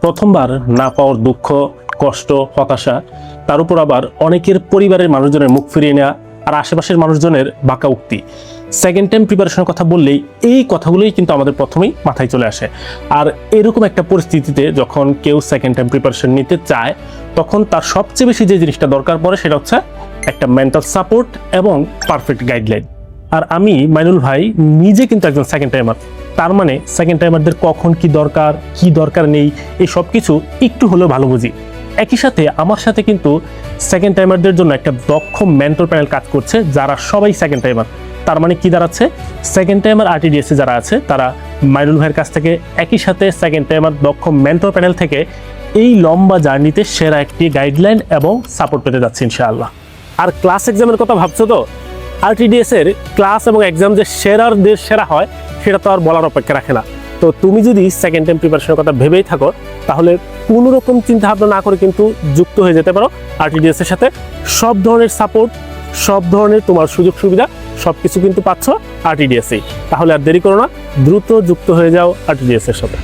প্রথমবার না পাওয়ার দুঃখ, কষ্ট, হতাশা, তার উপর আবার অনেকের পরিবারের মানুষজনের মুখ ফিরিয়ে নেওয়া আর আশেপাশের মানুষজনের বাঁকা উক্তি। সেকেন্ড টাইম প্রিপারেশনের কথা বললেই এই কথাগুলোই কিন্তু আমাদের প্রথমেই মাথায় চলে আসে। আর এরকম একটা পরিস্থিতিতে যখন কেউ সেকেন্ড টাইম প্রিপারেশন নিতে চায়, তখন তার সবচেয়ে বেশি যে জিনিসটা দরকার পড়ে সেটা হচ্ছে একটা মেন্টাল সাপোর্ট এবং পারফেক্ট গাইডলাইন। আর আমি মাইনুল ভাই নিজে কিন্তু একজন সেকেন্ড টাইমার। তার মানে সেকেন্ড টাইমারদের কখন কি দরকার নেই এই সব কিছু একটু হলেও ভালো বুঝি। একই সাথে আমার সাথে কিন্তু সেকেন্ড টাইমারদের জন্য একটা দক্ষ মেন্টর প্যানেল কাজ করছে, যারা সবাই সেকেন্ড টাইমার। তার মানে কি দাঁড়াচ্ছে, সেকেন্ড টাইমার আরটিডিএস যারা আছে তারা মাইনুল ভাইয়ের কাছ থেকে, একই সাথে সেকেন্ড টাইমার দক্ষ মেন্টর প্যানেল থেকে এই লম্বা জার্নিতে সেরা একটি গাইডলাইন এবং সাপোর্ট পেতে যাচ্ছে ইনশাআল্লাহ। আর ক্লাস এক্সামের কথা ভাবছো তো? আরটিডিএস এর ক্লাস এবং এক্সাম যে সেরার দেশ সেরা হয় সেটা তো আর বলার অপেক্ষা রাখে না। তো তুমি যদি সেকেন্ড টাইম প্রিপারেশনের কথা ভেবেই থাকো, তাহলে কোনো রকম চিন্তা ভাবনা না করে কিন্তু যুক্ত হয়ে যেতে পারো আরটিডিএস এর সাথে। সব ধরনের সাপোর্ট, সব ধরনের তোমার সুযোগ সুবিধা সব কিছু কিন্তু পাচ্ছ আরটিডিএস এই। তাহলে আর দেরি করো না, দ্রুত যুক্ত হয়ে যাও আরটিডিএস এর সাথে।